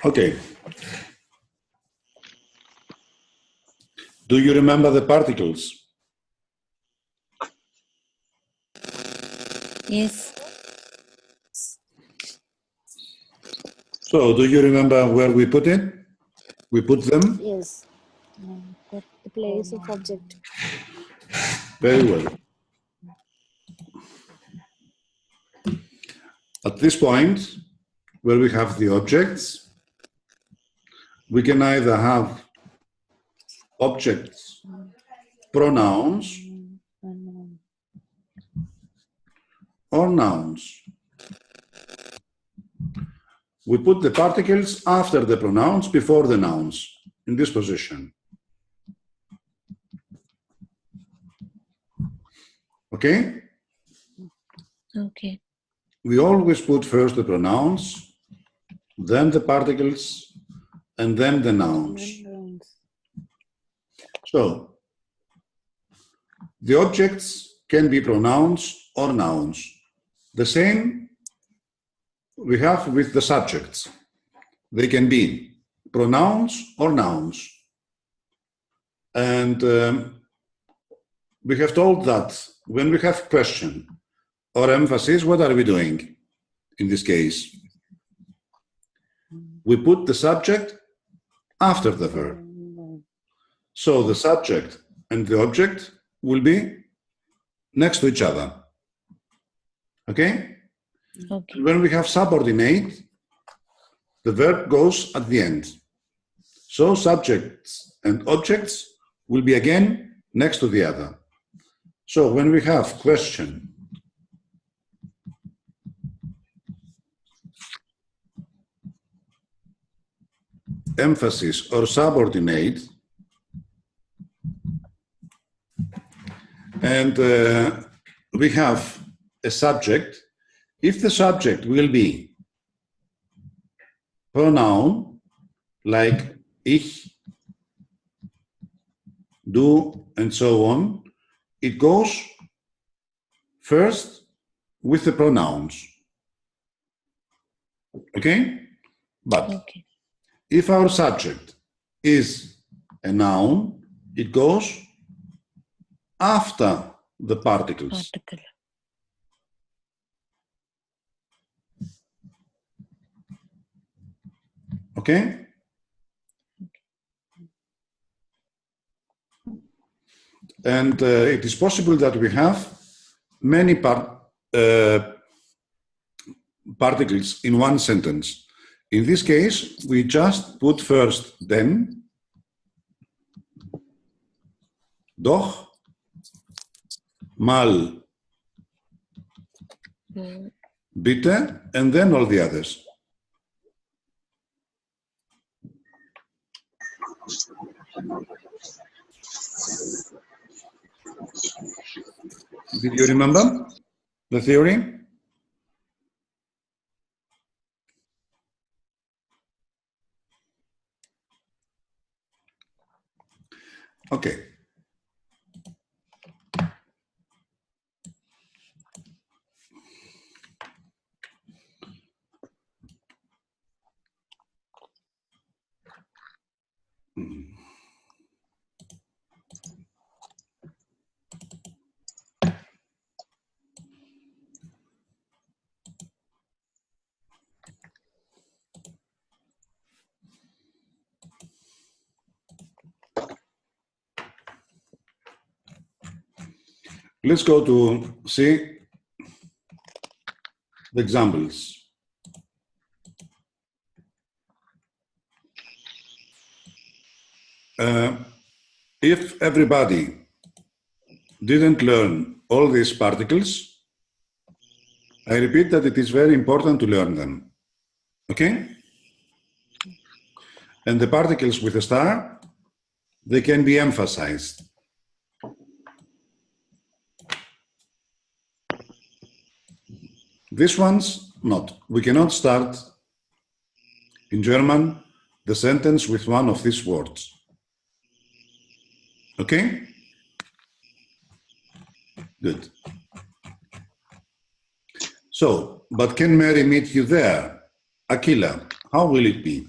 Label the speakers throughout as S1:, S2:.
S1: Okay. Do you remember the particles?
S2: Yes.
S1: So, do you remember where we put it? We put them?
S3: Yes. At the place of object.
S1: Very well. At this point, where we have the objects, we can either have objects, pronouns, or nouns. We put the particles after the pronouns, before the nouns, in this position. Okay?
S2: Okay.
S1: We always put first the pronouns, then the particles, and then the nouns. So, the objects can be pronouns or nouns. The same we have with the subjects. They can be pronouns or nouns. And we have told that when we have question or emphasis, what are we doing in this case? We put the subject after the verb. So the subject and the object will be next to each other. Okay?
S2: Okay.
S1: When we have subordinate, the verb goes at the end. So subjects and objects will be again next to the other. So when we have question, emphasis, or subordinate, and we have a subject, if the subject will be pronoun, like ich, du, and so on, it goes first with the pronouns. Okay? But
S2: Okay.
S1: if our subject is a noun, it goes after the particles.
S2: Particle.
S1: Okay? And it is possible that we have many particles in one sentence. In this case, we just put first then, doch, mal, bitte, and then all the others. Did you remember the theory? Okay. Let's go to see the examples. If everybody didn't learn all these particles, I repeat that it is very important to learn them. Okay? And the particles with a star, they can be emphasized. These ones, not. We cannot start in German the sentence with one of these words. Okay? Good. So, but can Mary meet you there? Aquila, How will it be?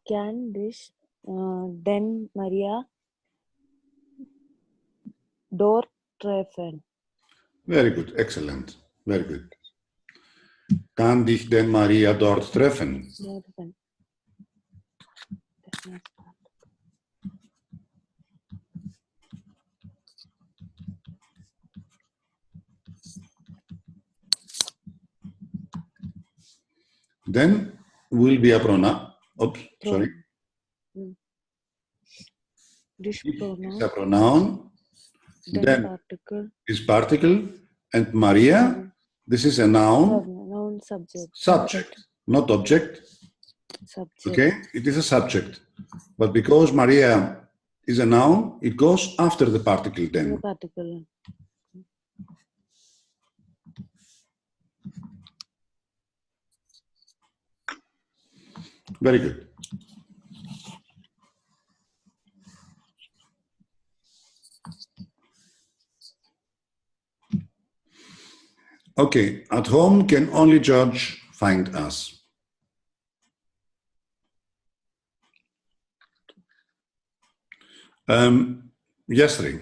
S3: Can this Den Maria dort treffen?
S1: Very good. Excellent. Very good. Kann dich denn Maria dort treffen?
S3: Treffen.
S1: Then will be a pronoun. Oops, sorry.
S3: This
S1: It's
S3: pronoun,
S1: a pronoun.
S3: then
S1: Then
S3: particle,
S1: is particle. And Maria, this is a noun.
S3: noun, subject,
S1: Subject, not object.
S3: subject.
S1: Okay, it is a subject. But because Maria is a noun, it goes after the particle
S3: The
S1: then.
S3: particle.
S1: Very good. Okay, at home can only George find us. Yesri.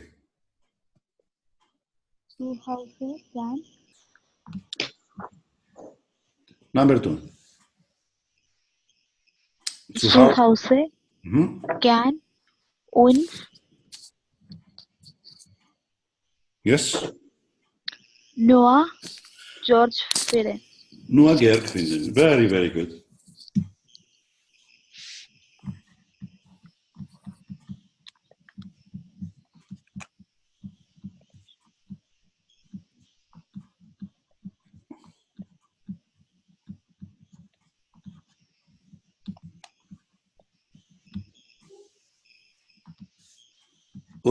S4: Two houses can
S1: Number 2.
S4: two houses
S1: Mhm.
S4: can uns
S1: Yes.
S4: Noah George finden.
S1: Nur Gerd finden. Very, very good.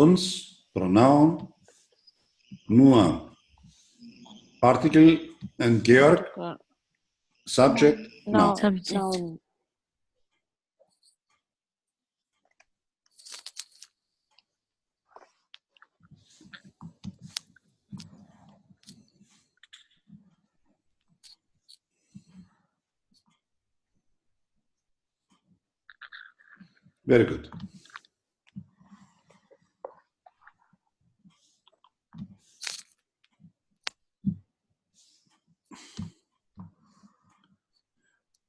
S1: Uns, pronoun, nur, particle, and Georg, subject,
S3: No,
S2: Subject.
S3: noun.
S1: Very good.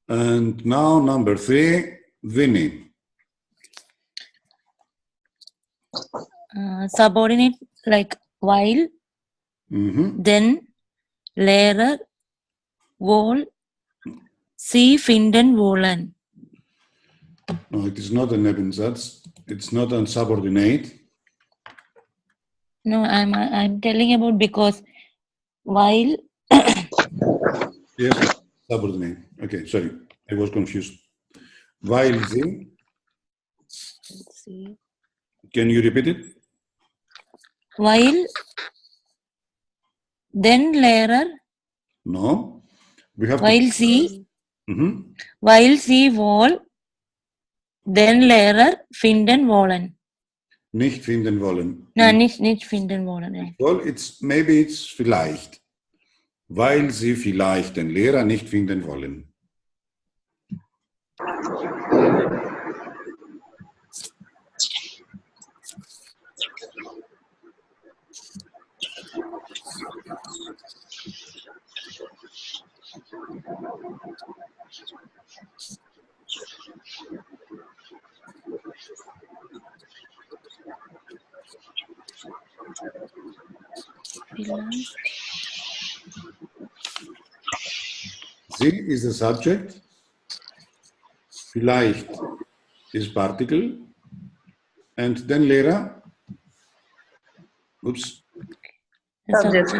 S1: And now number 3, Vinny.
S2: Subordinate like while,
S1: Mhm.
S2: then, later, wohl, sie finden wollen.
S1: No, it is not a Nebensatz. It's not a subordinate.
S2: No, I'm telling about because while
S1: Yes, subordinate. Okay, sorry, I was confused. While sie,
S3: Let's see.
S1: can you repeat it?
S2: while, then later,
S1: No, we have
S2: while sie,
S1: Mhm.
S2: while sie wohl, then later finden wollen.
S1: Nicht finden wollen.
S2: No, nicht finden wollen. Ja.
S1: Well, maybe it's vielleicht. Weil sie vielleicht den Lehrer nicht finden wollen.
S2: Vielleicht.
S1: Sie is the subject. Vielleicht is particle. And then Lehrer. Oops.
S2: The subject.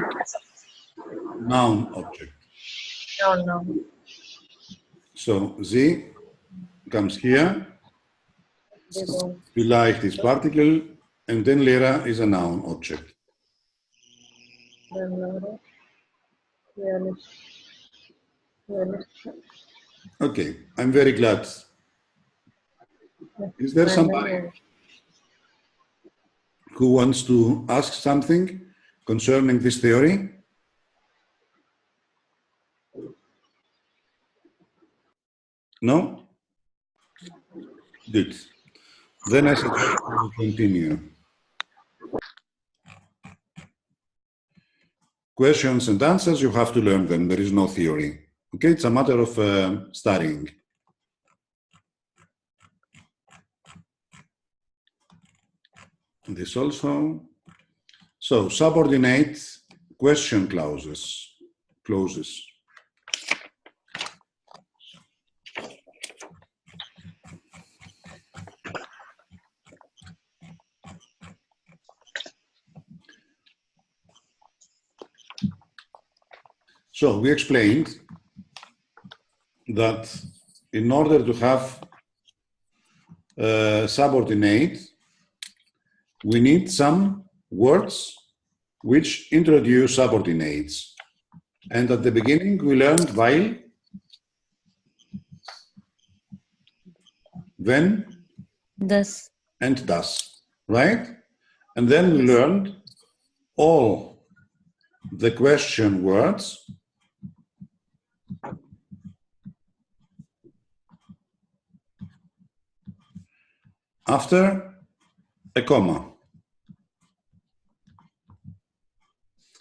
S1: Noun object.
S5: No.
S1: So sie comes here. Vielleicht is particle. And then Lehrer is a noun object. Okay, I'm very glad Is there somebody who wants to ask something concerning this theory? No? Good. Then I suggest we continue. Questions and answers, you have to learn them. There is no theory. Okay, it's a matter of studying. This also. So, subordinate question clauses. So, we explained that in order to have subordinate, we need some words which introduce subordinates. And at the beginning, we learned while, when,
S2: thus,
S1: and thus, right? And then we learned all the question words after a comma.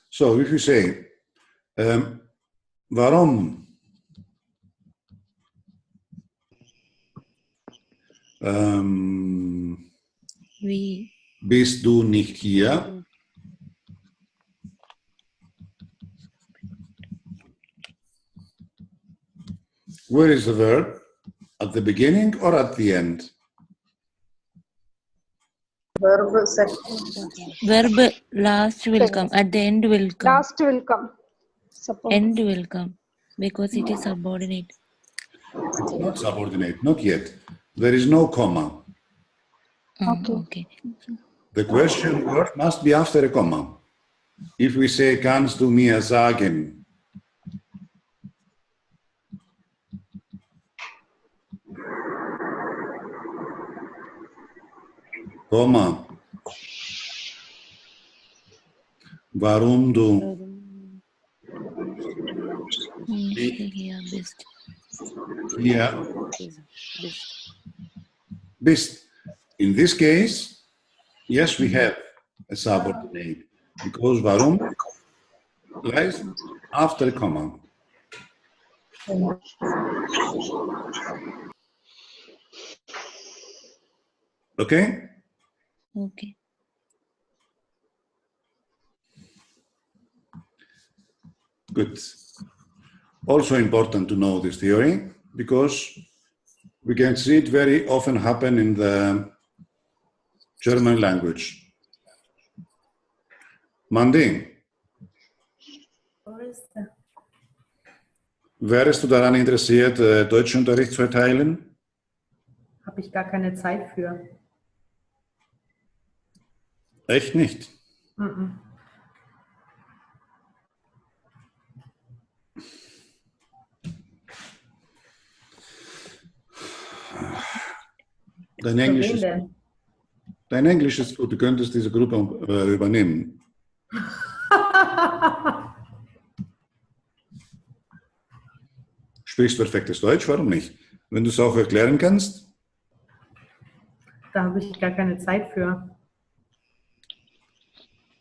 S1: So if you say, warum
S2: we,
S1: bist du nicht hier? Where is the verb? At the beginning or at the end?
S5: Verb second.
S2: verb last will come, at the end will come,
S5: Last will come. Suppose.
S2: end will come, because it is subordinate.
S1: It's not subordinate, not yet. There is no comma.
S2: Okay.
S1: The question word must be after a comma. If we say, kannst du mir sagen? Comma. Warum du
S2: Hier bist.
S1: hier bist. In this case, yes, we have a subordinate because warum lies after a comma. Okay?
S2: Okay.
S1: Good. Also important to know this theory because we can see it very often happen in the German language. Mandy, wärst du daran interessiert, Deutschunterricht zu erteilen?
S6: Habe ich gar keine Zeit für.
S1: Echt nicht?
S6: Mhm.
S1: Dein
S6: Für wen
S1: Englisch ist gut, du könntest diese Gruppe übernehmen. Sprichst perfektes Deutsch, warum nicht? Wenn du es auch erklären kannst?
S6: Da habe ich gar keine Zeit für.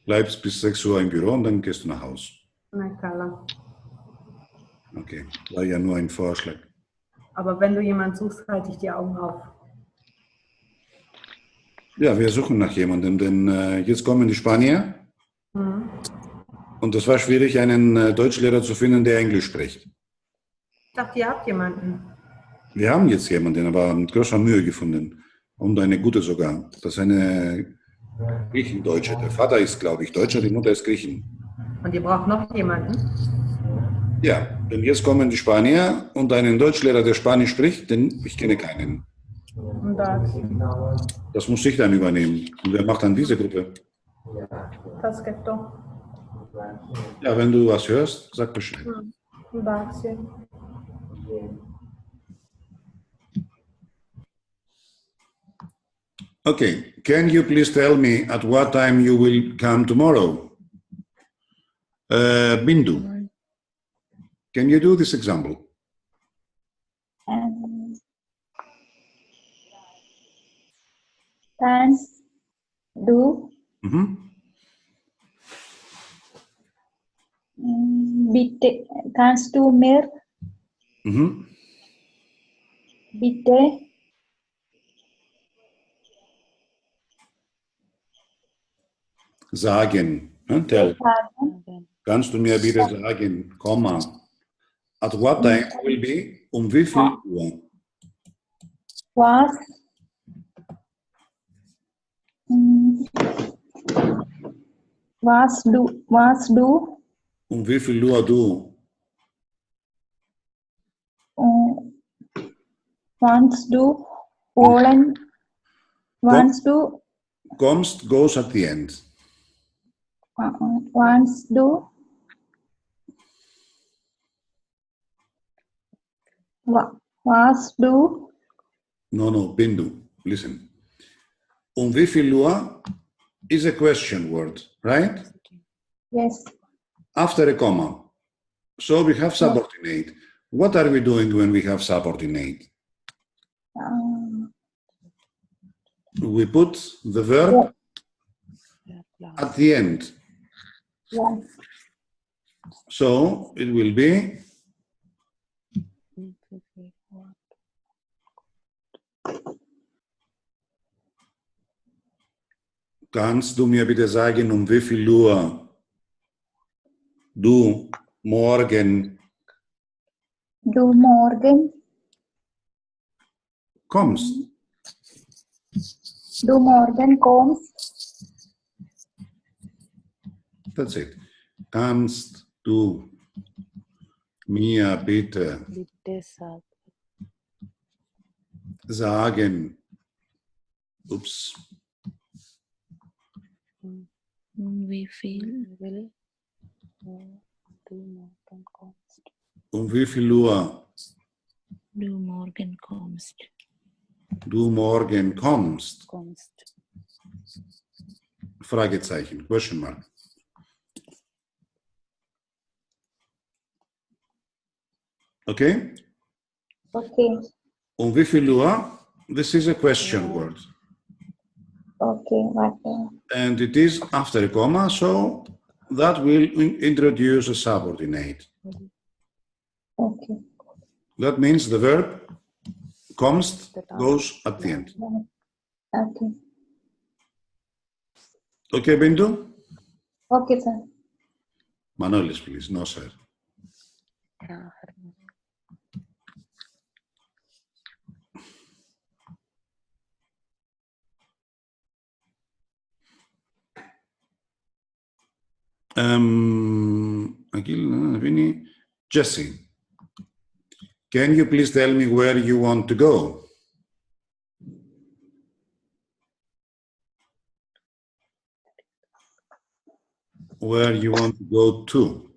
S1: Bleibst bis 6 Uhr im Büro und dann gehst du nach Hause.
S6: Na klar.
S1: Okay, war ja nur ein Vorschlag.
S6: Aber wenn du jemanden suchst, halte ich die Augen auf.
S1: Ja, wir suchen nach jemandem, denn jetzt kommen die Spanier.
S6: Mhm.
S1: Und es war schwierig, einen Deutschlehrer zu finden, der Englisch spricht.
S6: Ich dachte, ihr habt jemanden.
S1: Wir haben jetzt jemanden, aber mit großer Mühe gefunden. Und eine gute sogar. Das ist eine Griechendeutsche. Der Vater ist, glaube ich, Deutscher, die Mutter ist Griechin.
S6: Und ihr braucht noch jemanden?
S1: Ja, denn jetzt kommen die Spanier und einen Deutschlehrer, der Spanisch spricht, denn ich kenne keinen.
S6: Und
S1: Das muss ich dann übernehmen. Und wer macht dann diese Gruppe?
S6: das geht doch.
S1: Ja, wenn du was hörst, sag Bescheid. Okay, can you please tell me at what time you will come tomorrow? Bindu, can you do this example?
S7: Can do bit canst du mir bitte
S1: Sagen, tell.
S7: sagen,
S1: Kannst du mir bitte sagen, Komma, at what time will be, wie viel Uhr?
S7: was was du
S1: Wie viel Uhr du?
S7: wants du wollen wants du
S1: Kommst goes at the end.
S7: wants du was du
S1: No, Bindu, listen. Wie viel Uhr is a question word, right?
S7: yes
S1: After a comma. So we have subordinate. What are we doing when we have subordinate? We put the verb at the end.
S7: yeah.
S1: So it will be kannst du mir bitte sagen, wie viel Uhr du morgen kommst?
S7: Du morgen kommst.
S1: That's it. Kannst du mir bitte
S3: Bitte sag.
S1: sagen, ups,
S2: Wie viel?
S3: Will du morgen kommst.
S1: wie viel Uhr
S2: Du morgen kommst.
S1: du morgen kommst?
S3: Kommst.
S1: Fragezeichen, question mark. Okay?
S7: Okay.
S1: Wie viel Uhr? This is a question word.
S7: Okay. Warte.
S1: And it is after a comma, so that will introduce a subordinate.
S7: Okay.
S1: That means the verb kommst goes at the end.
S7: Okay.
S1: Okay, Bindu?
S7: Okay, sir.
S1: Manolis, please. No, sir.
S3: Ja,
S1: Jesse, can you please tell me where you want to go? Where you want to go to?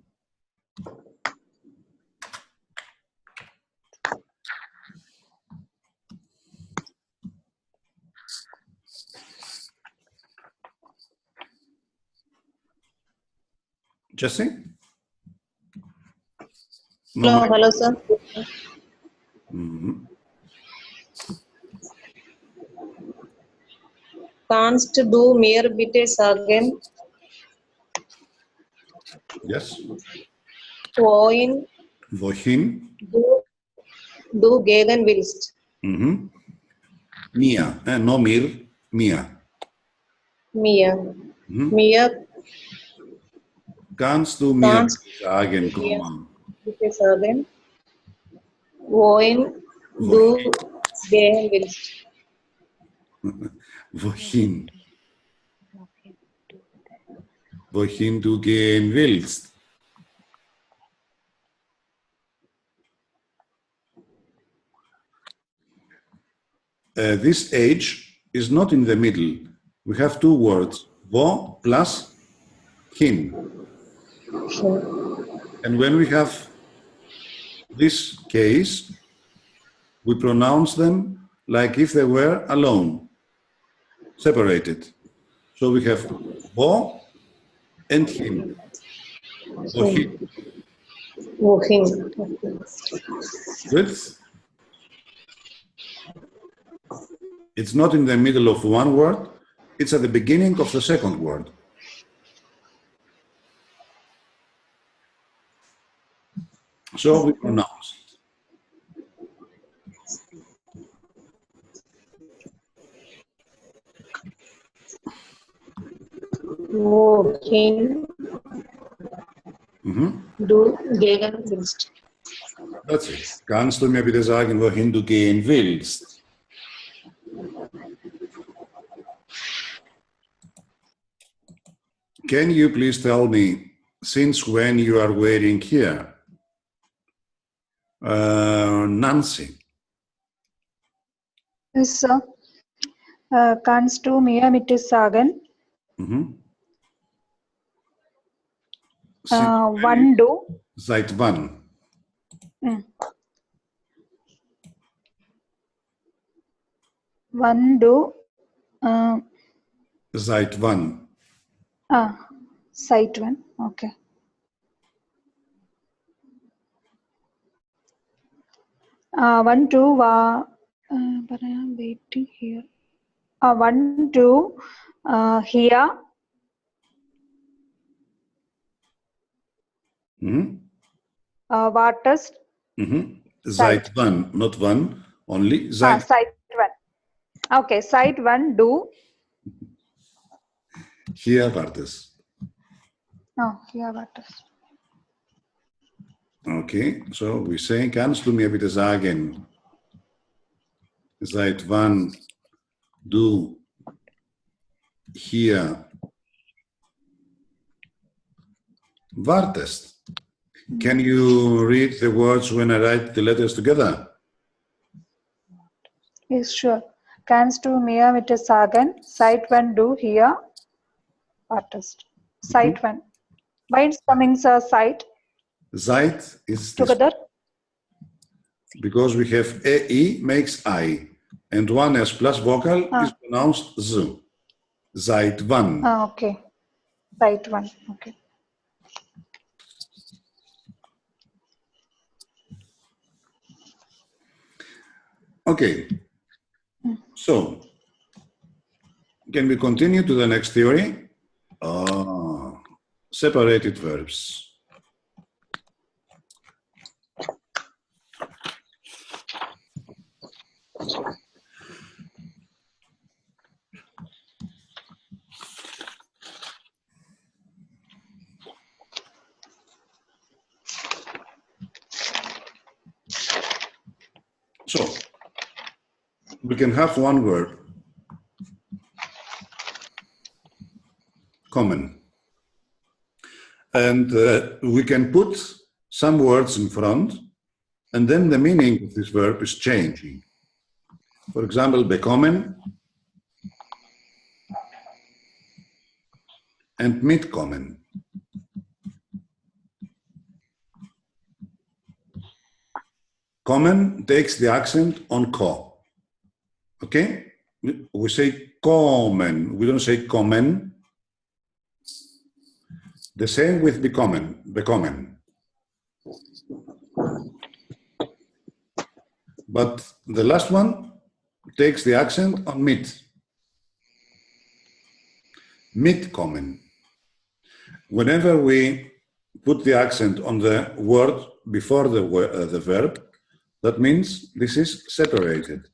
S1: Jesse?
S5: Hello, hello, sir. Kannst du mir bitte sagen,
S1: Yes.
S5: wohin
S1: Wohin?
S5: du gehen willst?
S1: Mir. No mir. Mir.
S5: Mir. Mir
S1: Kannst du mir
S5: Kannst
S1: sagen,
S5: mir
S1: Komma?
S5: bitte sagen, wohin du gehen willst?
S1: Wohin? Wohin du gehen willst? This age is not in the middle. We have two words, wo plus hin. And when we have this case, we pronounce them like if they were alone. separated. So we have wo and him. Wohin.
S5: Wohin.
S1: Good. It's not in the middle of one word, it's at the beginning of the second word. So we pronounce it.
S5: Wohin. Du gehen willst.
S1: That's it. Kannst du mir bitte sagen, wohin du gehen willst? Can you please tell me since when you are waiting here? Nancy.
S8: Yes, sir. Kannst du mir bitte sagen, wann du?
S1: Seit wann?
S8: Wann du?
S1: Seit wann?
S8: Seit wann? Okay. Wann du war, but I am waiting here. Wann du hier? Wartest?
S1: Seit wann? Not wann, only seit.
S8: Seit wann? Okay, seit wann du?
S1: Hier wartest.
S8: Hier wartest.
S1: Okay, so we say, kannst du mir bitte sagen, seit wann du hier wartest? Can you read the words when I write the letters together?
S8: Yes, sure. Kannst du mir bitte sagen, seit wann du hier wartest? Seit wann? Why it's coming seit?
S1: Seit is
S8: Together?
S1: because we have E makes I, and one S plus vocal is pronounced Z. Seit wann?
S8: Okay. Seit wann? Okay.
S1: Okay. So, can we continue to the next theory? Separated verbs. So, we can have one word, common, and we can put some words in front, and then the meaning of this verb is changing. For example, bekommen and mitkommen. Kommen takes the accent on ko. Okay? We say kommen. We don't say kommen. The same with bekommen. But the last one takes the accent on mit. Mitkommen. Whenever we put the accent on the word before the verb, that means this is separated.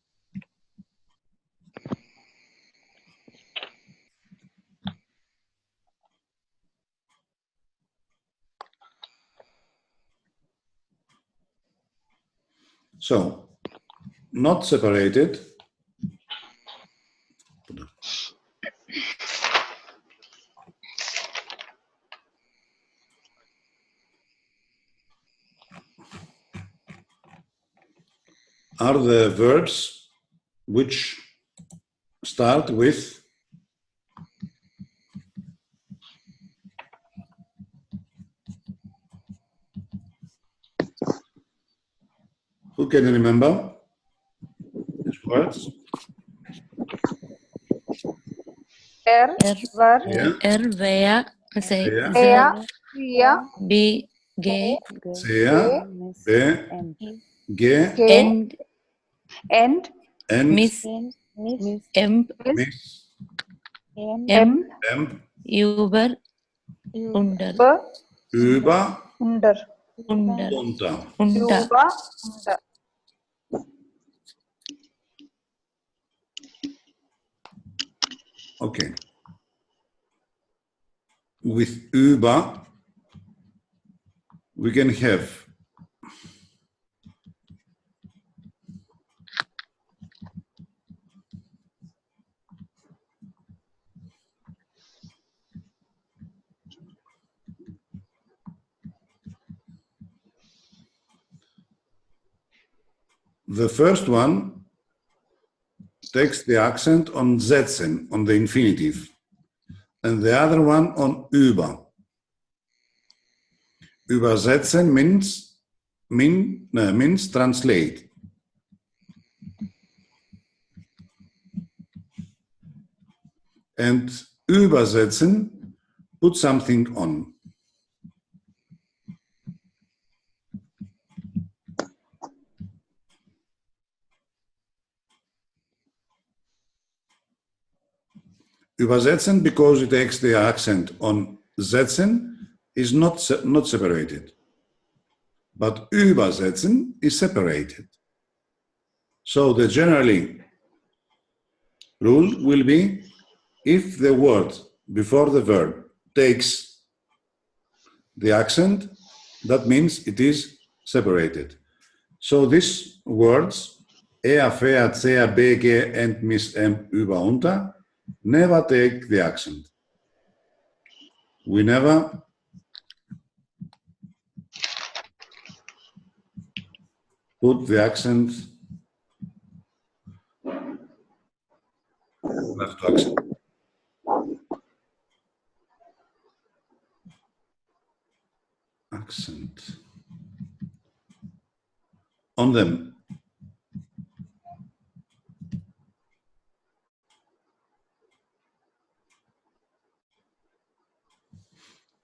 S1: So, not separated. Are the verbs which start with who can remember these words?
S8: Er, war,
S2: wer, say,
S1: Wer,
S8: er, wir,
S2: be, ge,
S1: sehr, be,
S3: M.
S1: ge,
S8: ge,
S2: and,
S8: and,
S2: miss, emp,
S1: miss,
S8: em,
S1: emp,
S2: über, unter,
S8: be,
S1: über,
S8: unter,
S2: unter,
S1: unter.
S2: unter.
S8: über, unter.
S1: Okay. With über, we can have the first one takes the accent on setzen, on the infinitive, and the other one on über. Übersetzen means translate. And übersetzen, put something on. Übersetzen, because it takes the accent on setzen, is not separated. But übersetzen is separated. So the generally rule will be, if the word before the verb takes the accent, that means it is separated. So these words, er, fair, sehr, bege, and miss, über, unter, never take the accent. We never put the accent left to accent. Accent on them.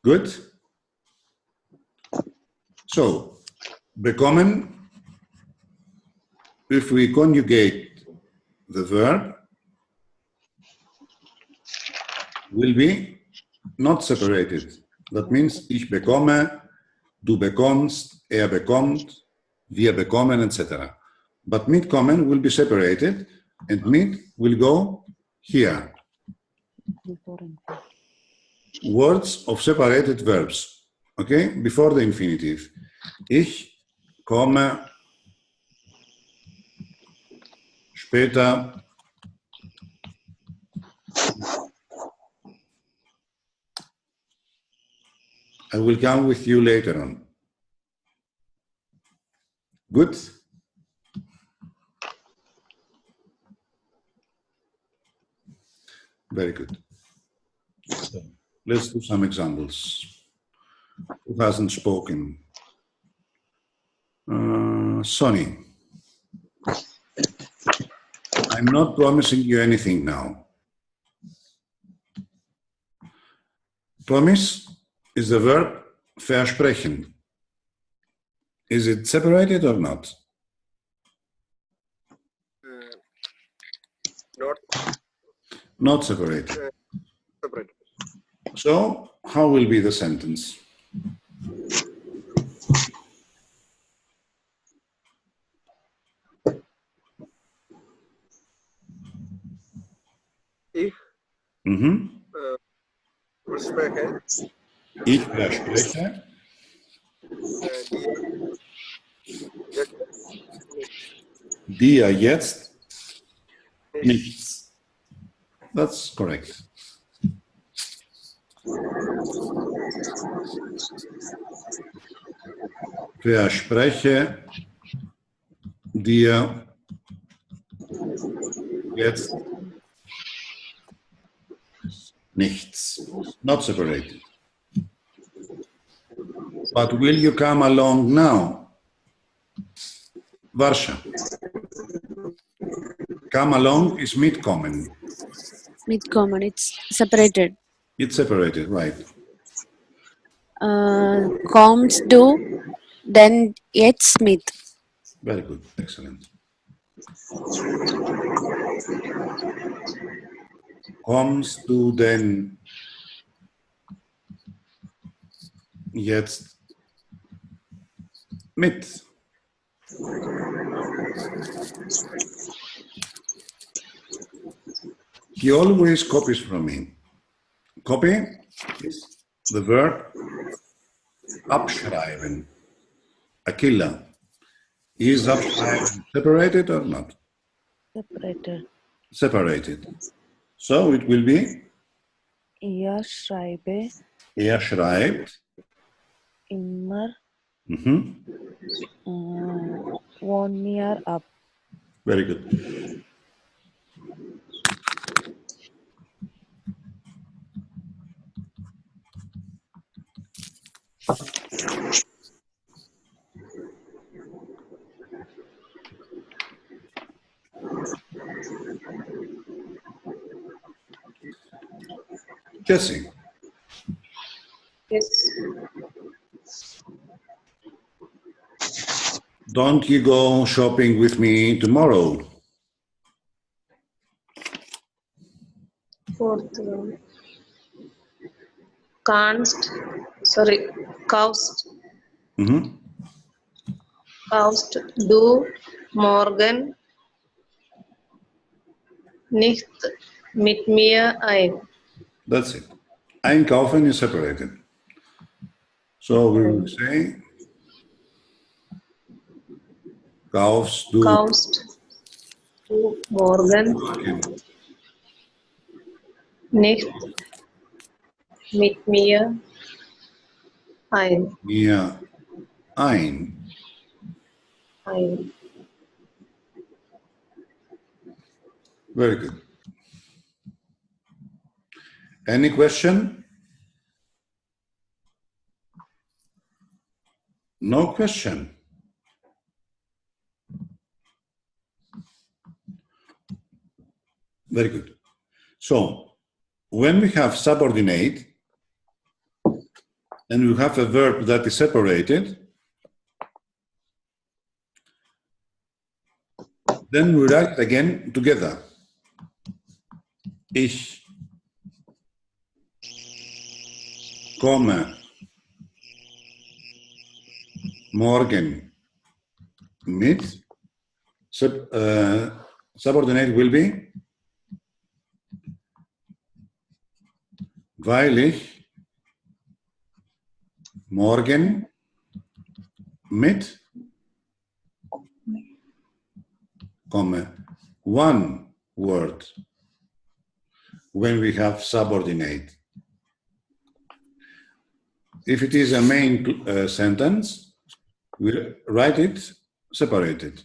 S1: Good. So, bekommen, if we conjugate the verb, will be not separated. That means, ich bekomme, du bekommst, er bekommt, wir bekommen, etc. But mitkommen will be separated, and mit will go here. Words of separated verbs, okay, before the infinitive. Ich komme später I will come with you later on. Good? Very good. So, let's do some examples. Who hasn't spoken? Sonny. I'm not promising you anything now. Promise is the verb versprechen. Is it separated or not? Not separated.
S9: Separated.
S1: So, how will be the sentence?
S9: Ich verspreche,
S1: Ich verspreche dir jetzt nichts. That's correct. Verspreche dir jetzt nichts. Not separated. But will you come along now? Varsha. Come along is mitkommen.
S10: Mit kommen. It's separated.
S1: It's separated, right?
S10: Comes do, then it's mit.
S1: Very good. Excellent. Kommst du denn jetzt mit? He always copies from me. Copy is the verb abschreiben. Akilla. Is abschreiben separated or not?
S3: Separated.
S1: Separated. So it will be
S3: Schreibe
S1: schreibt.
S3: immer
S1: Mhm.
S3: 1 year up.
S1: Very good. Jesse,
S5: Yes.
S1: don't you go shopping with me tomorrow?
S5: Fourth one. Canst. Sorry. Caust.
S1: Mhm.
S5: Caust du morgen nicht mit mir ein.
S1: That's it. Einkaufen is separated. So we will say kaufst du
S5: Caust du morgen nicht mit mir ein.
S1: mir ein?
S5: Ein.
S1: Very good. Any question? No question. Very good. So when we have subordinate and we have a verb that is separated, then we write it again together. Ich komme morgen mit. Subordinate will be weil ich morgen mit komme. One word when we have subordinate. If it is a main sentence, we write it separated.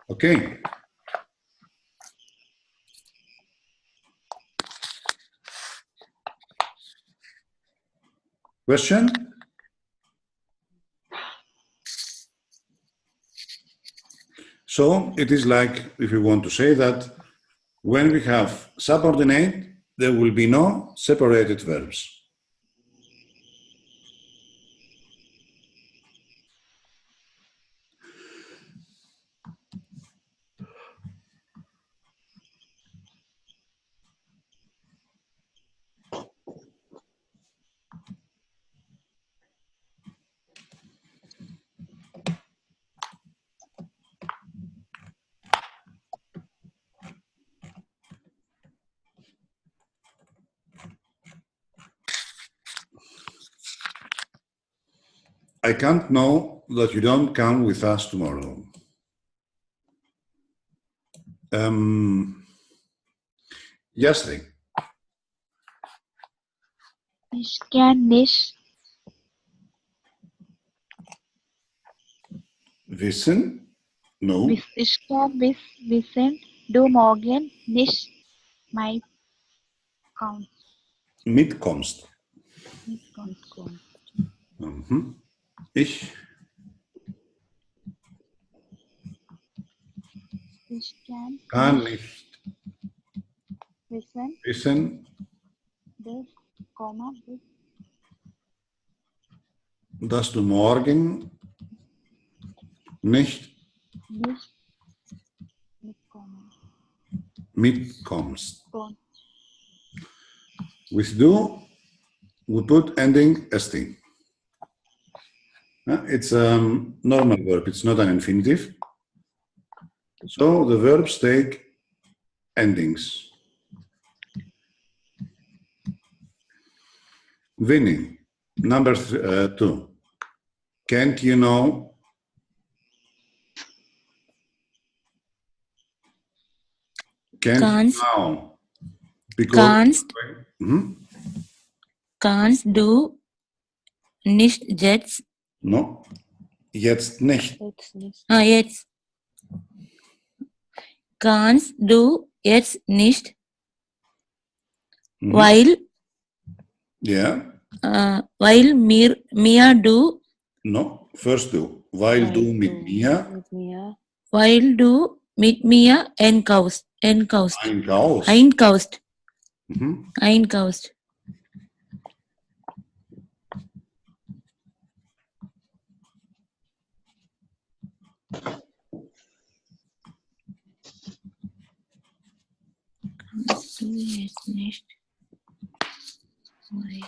S1: Okay. Question? So it is like if you want to say that when we have subordinate, there will be no separated verbs. I can't know that you don't come with us tomorrow. Yasri,
S4: Ich kann nicht
S1: wissen? No.
S4: ich kann wissen, du morgen nicht mitkommst.
S1: Mitkommst. Mhm. Ich.
S4: Ich can
S1: Kann nicht
S4: wissen,
S1: wissen,
S4: this, comma, this,
S1: dass du morgen nicht
S4: nicht, mit comma,
S1: mitkommst.
S4: con,
S1: With do, we put ending st. It's a normal verb, it's not an infinitive. So the verbs take endings. Winning, number 2. Can't you know? Can't
S2: Can't.
S1: you know?
S2: Can't.
S1: Mhm.
S2: Can't do nicht jetzt.
S1: No, jetzt nicht.
S3: It's nicht.
S2: Jetzt. Kannst du jetzt nicht,
S1: Mhm.
S2: weil
S1: Yeah,
S2: Mia du,
S1: no, first do. Weil du mit mir
S3: Mit mir.
S2: weil du mit mir einkaufst.
S1: einkaufst.
S2: Einkaufst.
S1: Mhm.
S2: Einkaufst. Kannst du jetzt nicht, weil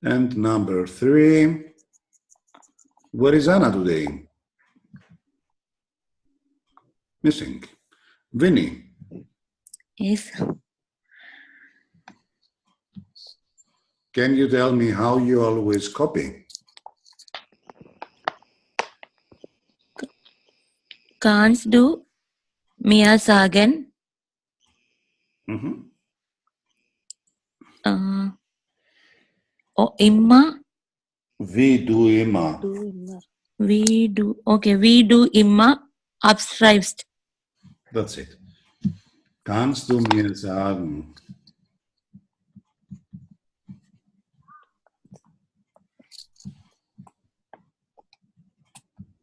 S1: And number 3, where is Anna today? Missing. Vinny,
S2: Yes.
S1: can you tell me how you always copy?
S2: Kannst du mir sagen,
S1: Mhm.
S2: immer,
S1: Wie du immer.
S3: Du immer.
S2: wie du immer abschreibst.
S1: That's it. Kannst du mir sagen?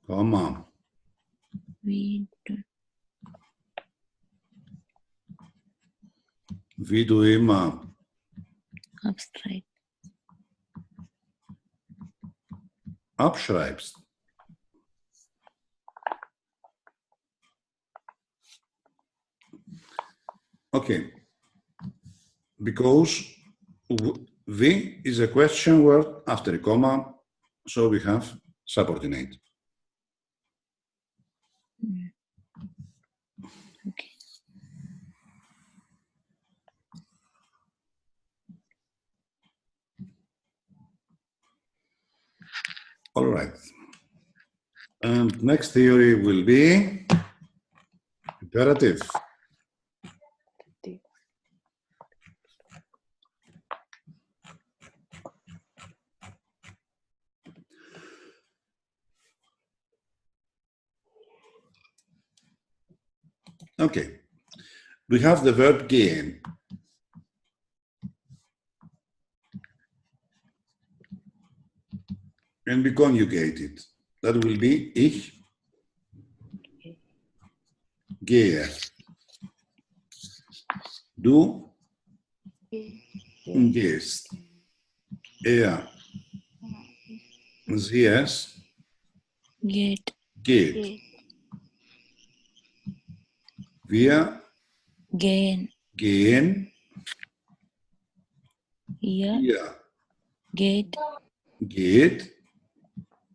S1: Komma. Wie du immer. Abschreibst. Okay. Because V is a question word after a comma, so we have subordinate.
S2: Okay.
S1: All right. And next theory will be imperative. Okay. We have the verb gehen. And we conjugate it. That will be ich gehe. Du gehst. Er, sie, es
S2: Geht.
S1: geht. Wir
S2: Gehen.
S1: gehen.
S2: Ihr
S1: Geht.
S2: geht.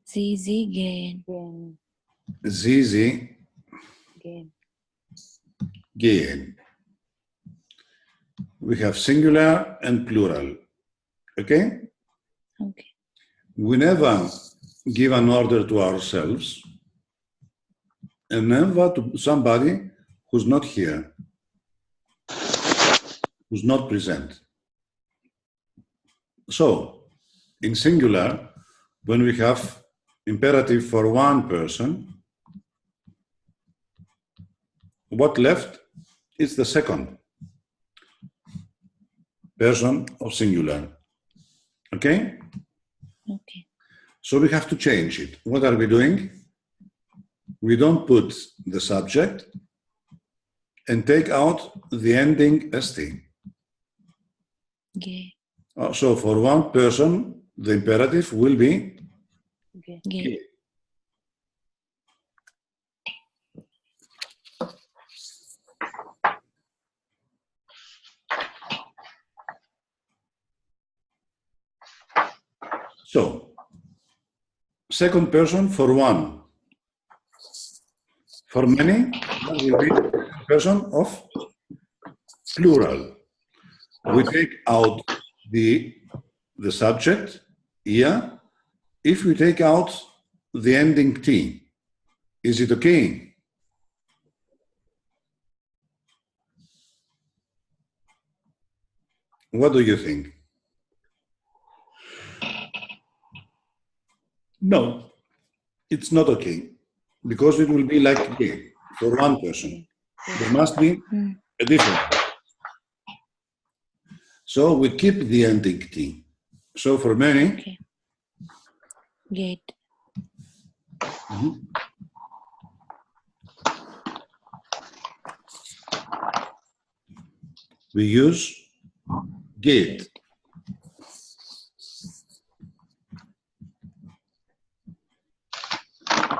S2: Sie gehen.
S3: Gehen.
S1: Sie
S3: Gehen.
S1: gehen. We have singular and plural. Okay?
S2: Okay.
S1: We never give an order to ourselves and never to somebody who's not here, who's not present. So, in singular, when we have imperative for one person, what left is the second person of singular. Okay?
S2: Okay.
S1: So we have to change it. What are we doing? We don't put the subject and take out the ending st.
S2: Gay.
S1: So for one person, the imperative will be
S3: Okay.
S2: Gay.
S1: so. Second person for one. For many, that will be person of plural. We take out the subject, ia, if we take out the ending t. Is it okay? What do you think? No, it's not okay, because it will be like gay for one person. There must be a difference. So we keep the ending t. So for many,
S2: Okay. Gate.
S1: we use gate.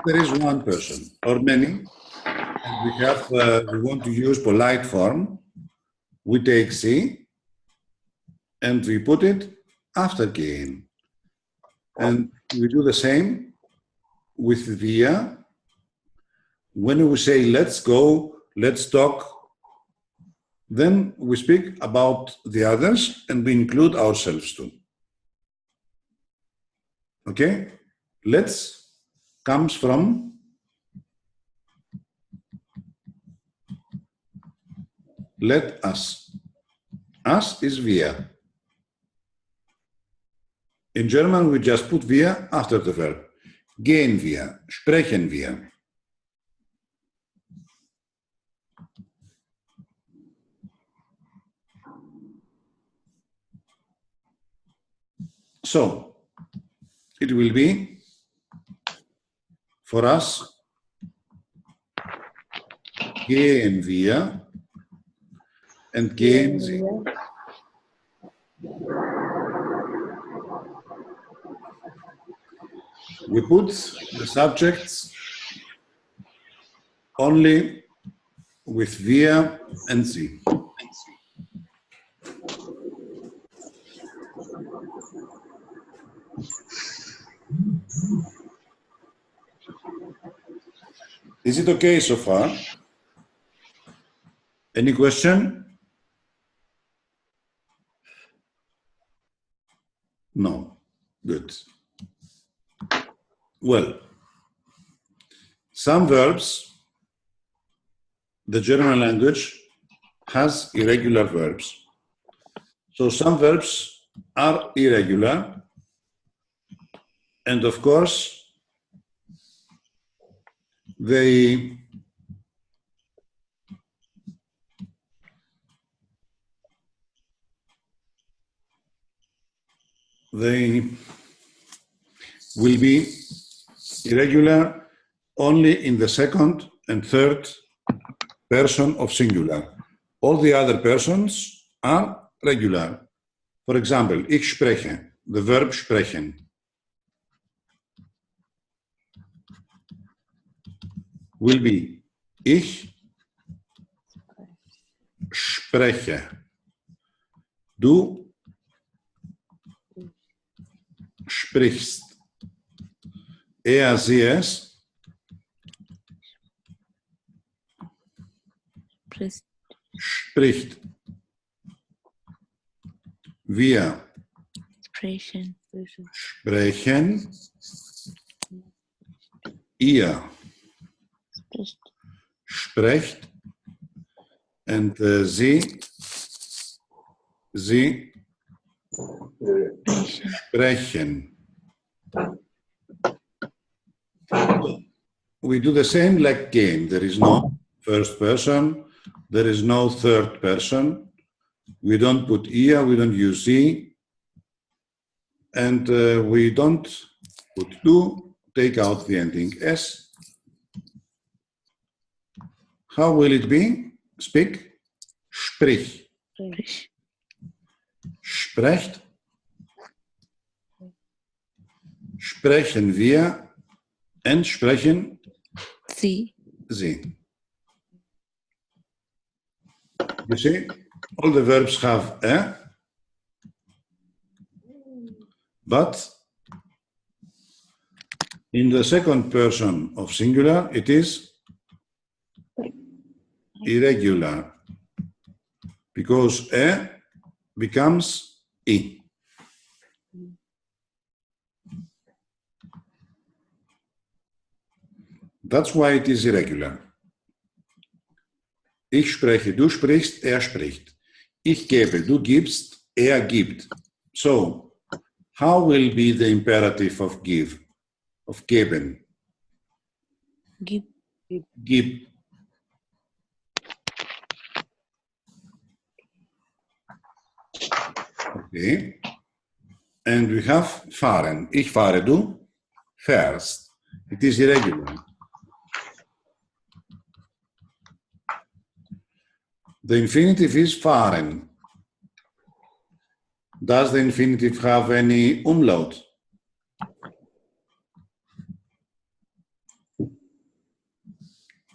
S1: There is one person or many, and we want to use polite form. We take C and we put it after gain. And we do the same with via. When we say let's go, let's talk, then we speak about the others and we include ourselves too. Okay? Let's comes from let us. Us is wir. In German, we just put wir after the verb. Gehen wir, sprechen wir. So, it will be for us, gehen wir and gehen Sie. We put the subjects only with wir and Sie. Is it okay so far? Any question? No. Good. Well, some verbs, the German language has irregular verbs. So some verbs are irregular, and of course, they will be irregular only in the second and third person of singular. All the other persons are regular. For example, ich spreche, the verb sprechen. Will be ich spreche. Du sprichst. Er, sie, es spricht. Wir
S2: Sprechen.
S1: sprechen. Ihr
S2: Spricht.
S1: sprecht, and sie sprechen. We do the same like game. There is no first person, there is no third person. We don't put ia, we don't use sie, and we don't put do, take out the ending s. How will it be? Speak. Sprich. Sprecht. Sprechen wir. And sprechen
S10: Sie.
S1: sie. You see, all the verbs have a, but in the second person of singular, it is irregular, because a becomes I. That's why it is irregular. Ich spreche, du sprichst, er spricht. Ich gebe, du gibst, er gibt. So, how will be the imperative of give, of geben?
S2: Give.
S1: Gib. Okay. And we have fahren. Ich fahre, du fährst. It is irregular. The infinitive is fahren. Does the infinitive have any umlaut?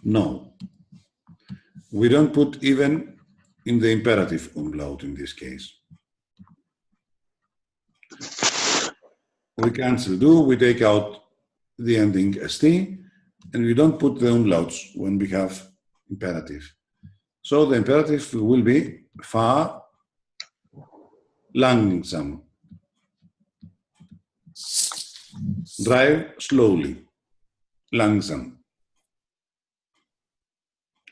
S1: No. We don't put even in the imperative umlaut in this case. We cancel do, we take out the ending st, and we don't put the umlauts when we have imperative. So the imperative will be fahr langsam. Drive slowly, langsam.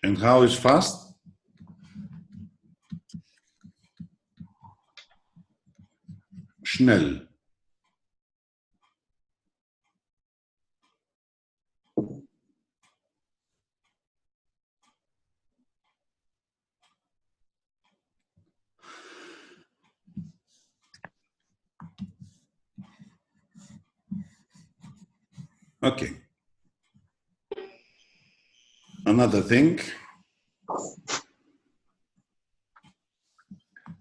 S1: And how is fast? Schnell. Okay. Another thing.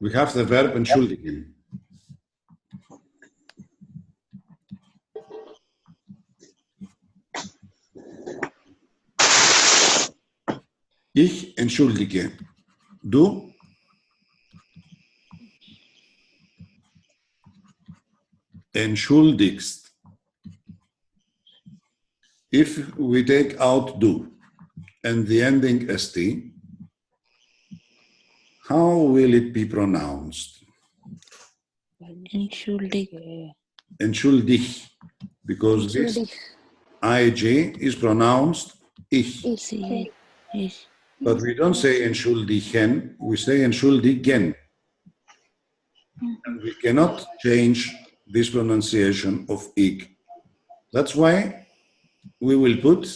S1: We have the verb entschuldigen. Ich entschuldige. Du? Entschuldigst. If we take out do and the ending st, how will it be pronounced?
S2: Entschuldig.
S1: Entschuldig, because this ig is pronounced ich.
S2: Sie. Ich.
S1: But we don't say entschuldigen, we say entschuldigen. And we cannot change this pronunciation of ig. That's why we will put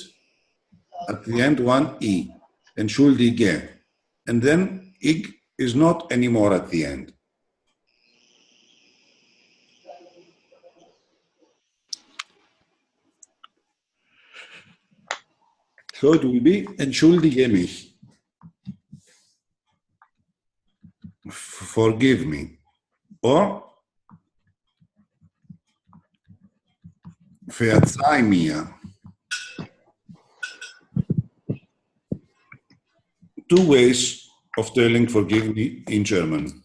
S1: at the end one e, entschuldige. And then ig is not anymore at the end. So it will be entschuldige mich. Forgive me. Or verzeih mir. Two ways of telling forgive me in German.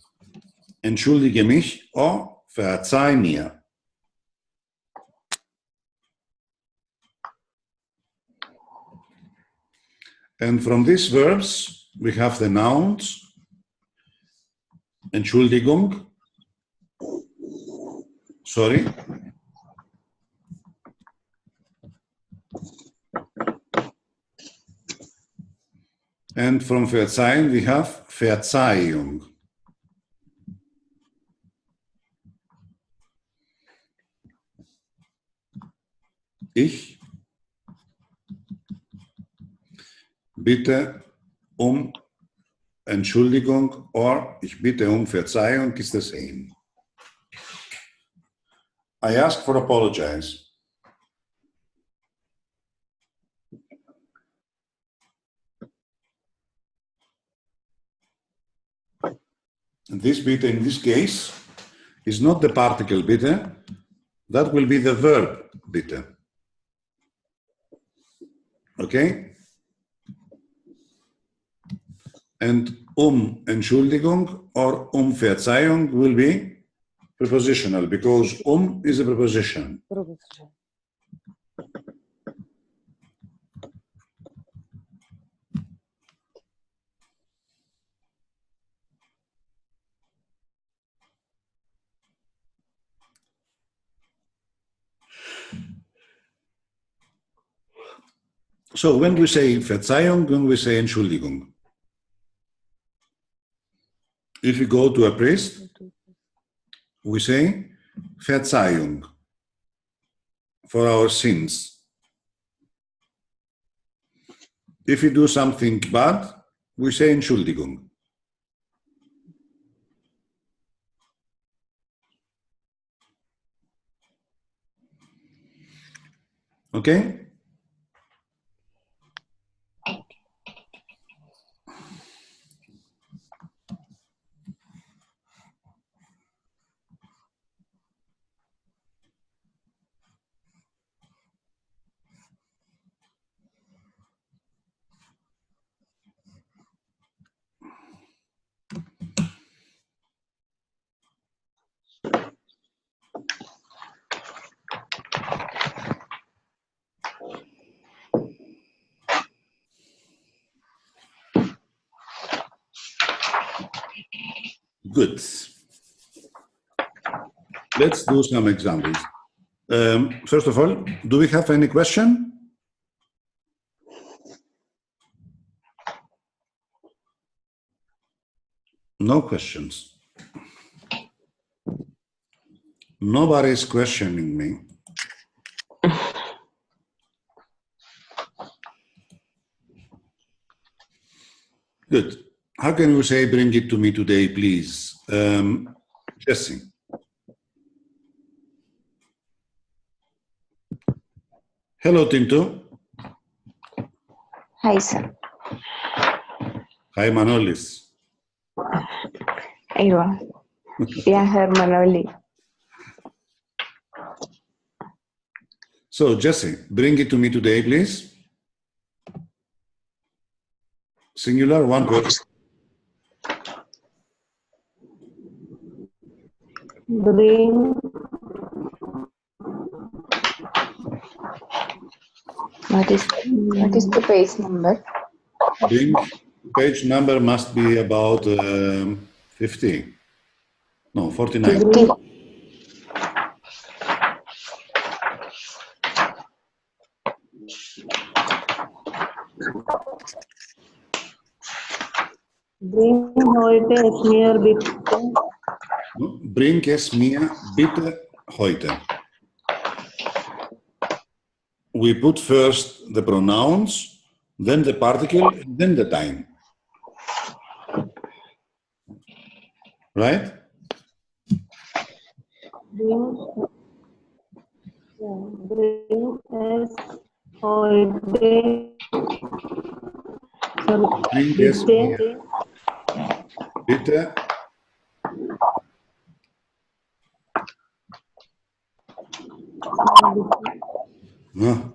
S1: Entschuldige mich or verzeih mir. And from these verbs, we have the nouns, Entschuldigung, sorry, And from verzeihen, we have Verzeihung. Ich bitte um Entschuldigung or ich bitte um Verzeihung is the same. I ask for apologize. And this bitte in this case is not the particle bitte, that will be the verb bitte. Okay? And Entschuldigung or Verzeihung will be prepositional because is a preposition.
S3: Preposition.
S1: So when we say Verzeihung, when we say Entschuldigung, if we go to a priest, we say Verzeihung for our sins. If we do something bad, we say Entschuldigung. Okay? Good. Let's do some examples. First of all, do we have any question? No questions. Nobody is questioning me. Good. How can you say, bring it to me today, please? Jesse. Hello, Tinto.
S11: Hi, sir.
S1: Hi, Manolis.
S11: Aywa. Yeah, her Manoli.
S1: So, Jesse, bring it to me today, please. Singular, one person.
S5: Bring.
S11: What is the page number?
S1: Bring, page number must be about 50. No, 49.
S11: 50.
S5: Bring heute es mir bitte.
S1: Bring es mir bitte heute. We put first the pronouns, then the particle, then the time. Right?
S5: Bring es heute.
S1: Bring es mir bitte. No.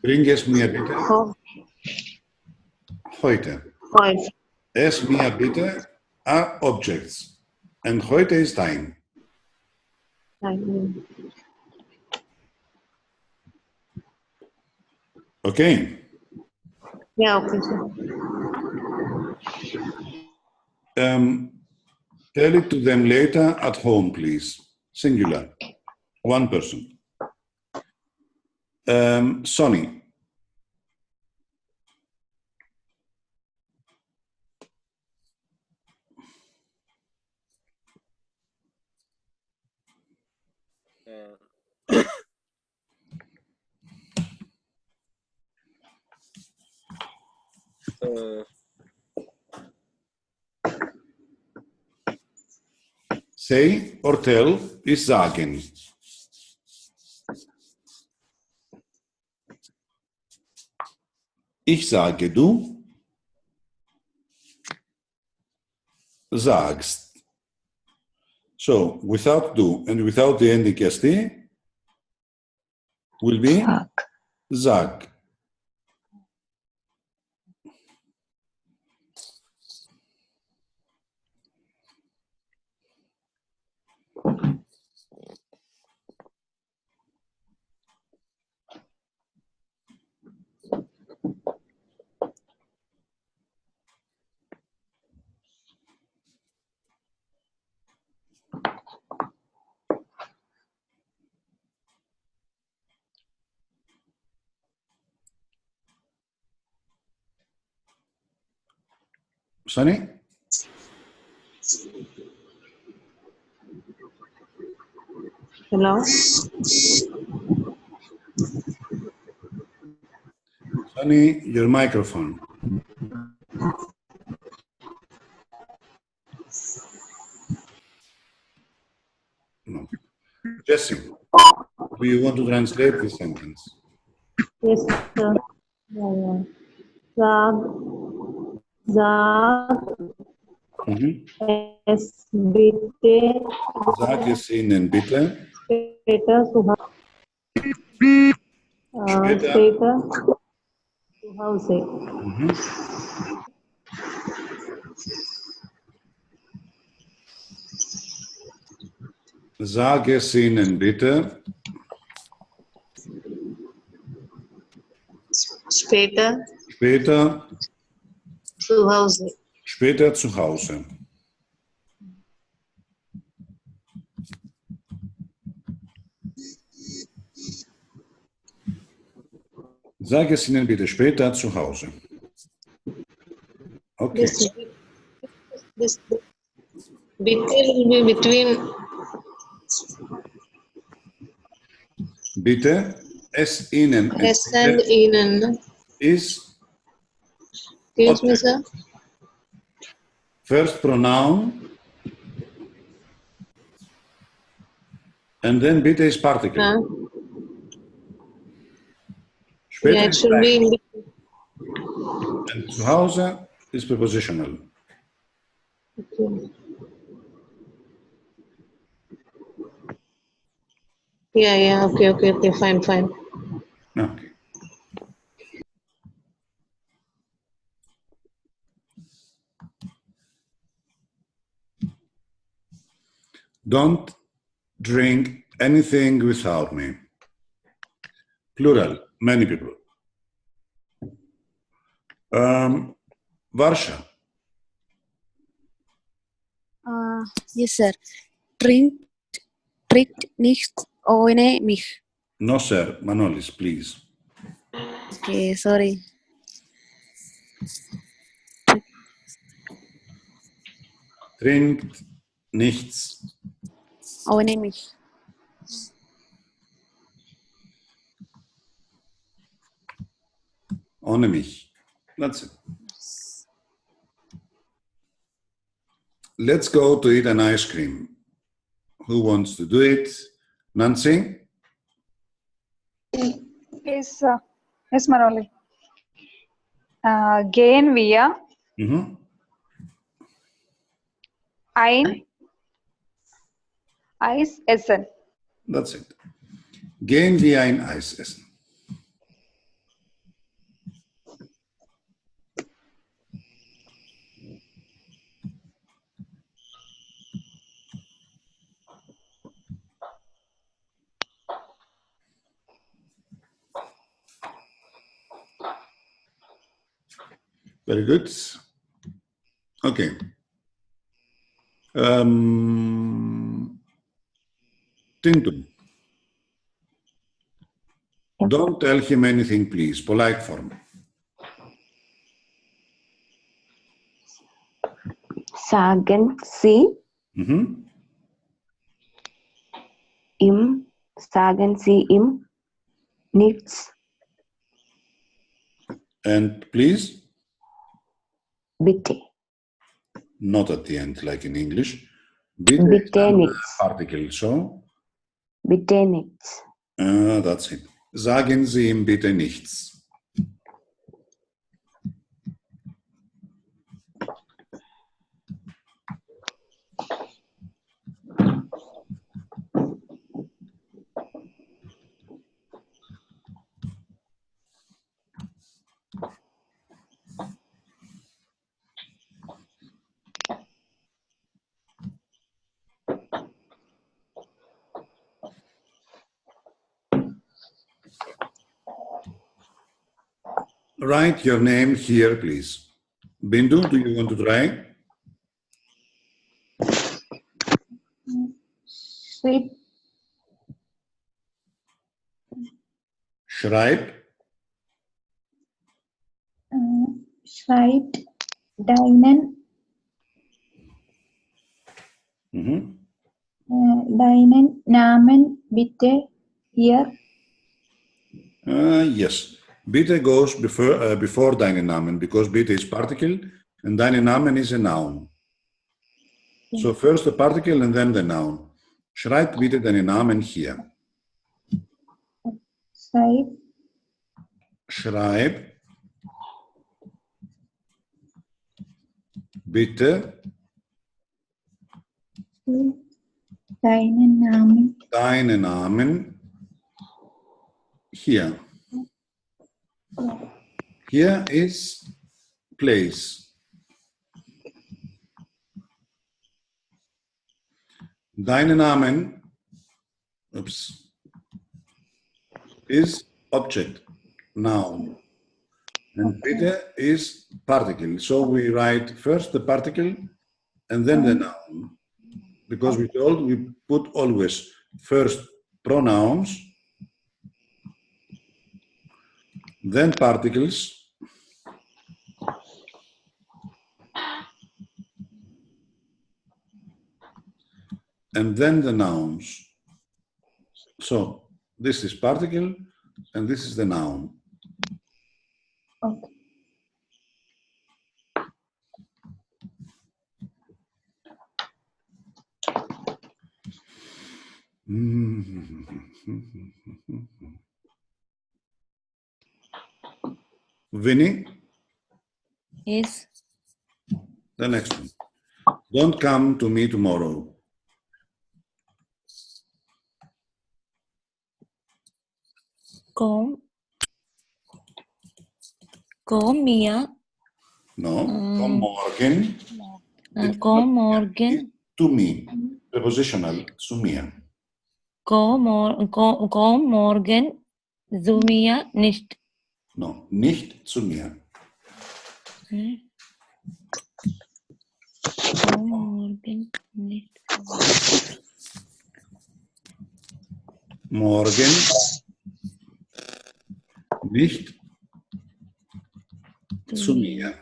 S1: Bring es mir bitte heute. Es mir bitte are objects and heute is time. Okay.
S5: Yeah, okay, sir.
S1: Tell it to them later at home, please. Singular. One person. Sonny, Say or tell is sagen. Ich sage, du sagst. So, without du and without the ending st, will be sag. Sunny?
S5: Hello?
S1: Sunny, your microphone. No. Jesse, do you want to translate this sentence?
S5: Yes, sir. Sag, es bitte,
S1: Sag es ihnen bitte.
S5: später zu Hause.
S1: Sag es ihnen bitte.
S5: Später
S1: Später
S5: zu Hause.
S1: Später zu Hause. Sag es ihnen bitte später zu Hause. Okay.
S5: This bitte will be between
S1: Bitte es ihnen
S5: es and ihnen.
S1: is
S5: Excuse me, sir.
S1: first pronoun and then bitte is particle. Später
S5: Yeah, it
S1: ist
S5: should be in
S1: and zu Hause is prepositional.
S5: between. Yeah, okay, fine.
S1: Okay. Don't drink anything without me. Plural, many people. Varsha.
S10: Yes, sir. Trinkt nicht ohne mich.
S1: No, sir. Manolis, please.
S10: Okay, sorry.
S1: Trinkt nichts.
S10: Ohne mich.
S1: Ohne mich. That's it. Let's go to eat an ice cream. Who wants to do it? Nancy?
S8: Yes, yes, Manoli. Gehen wir ein Eis essen.
S1: That's it. Gehen wir ein Eis essen. Very good. Okay. Tintu. Don't tell him anything, please. Polite form.
S11: Sagen Sie ihm nichts.
S1: And please?
S11: Bitte.
S1: Not at the end, like in English. Bitte is
S11: Bitte
S1: an
S11: nichts.
S1: particle, so
S11: Bitte nichts.
S1: that's it. Sagen Sie ihm bitte nichts. Write your name here, please. Bindu, do you want to try?
S7: Schreib,
S1: Schreib.
S7: schreibt deinen, deinen Namen bitte hier.
S1: Yes. Bitte goes before deinen Namen because bitte is particle and deinen Namen is a noun. So first the particle and then the noun. Schreib bitte deinen Namen hier. Schreib bitte
S7: Deinen Namen.
S1: deinen Namen hier. Here is place. Deinen Namen is object, noun. And bitte is particle. So we write first the particle and then the noun. Because we put always first pronouns, then particles, and then the nouns. So this is particle and this is the noun.
S7: Okay.
S1: Vinny,
S2: Yes.
S1: the next one. Don't come to me tomorrow.
S2: Kom Mia.
S1: No, come morgen.
S2: Kom morgen.
S1: To me. Prepositional, zu mir.
S2: Kom morgen zu mir nicht.
S1: No, nicht zu mir.
S2: Kom morgen nicht.
S1: Morgen nicht zu mir.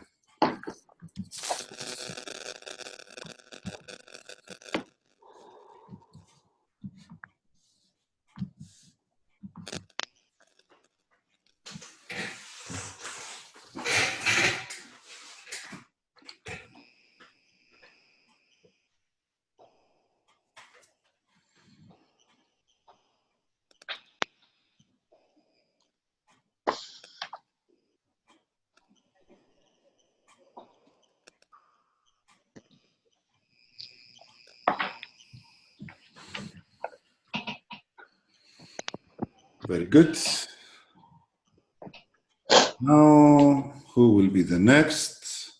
S1: Very good. Now, who will be the next?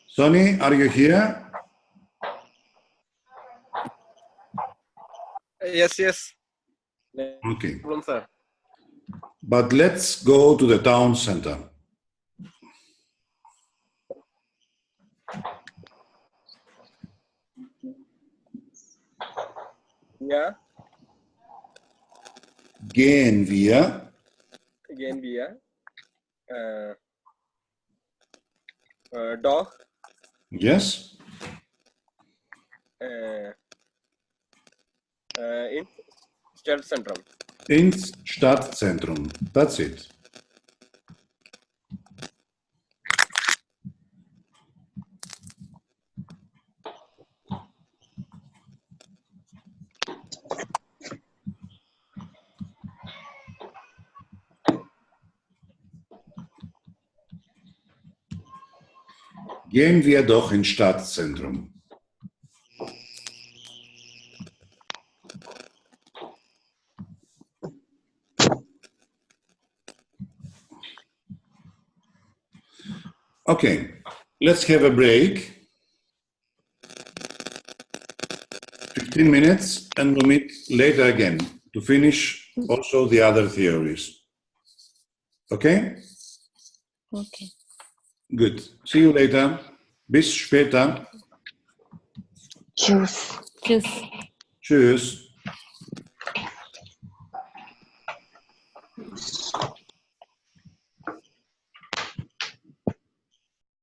S1: Sonny, are you here?
S9: Yes, yes.
S1: Okay.
S9: No problem, sir.
S1: But let's go to the town center.
S9: Ja,
S1: Gehen wir
S9: gehen wir. Doch.
S1: yes,
S9: In Stadtzentrum.
S1: ins Stadtzentrum. That's it. Gehen wir doch ins Stadtzentrum. Okay, let's have a break. 15 minutes and we'll meet later again to finish also the other theories. Okay?
S2: Okay.
S1: Good. See you later. Bis später.
S11: Tschüss.
S2: Tschüss.
S1: Tschüss.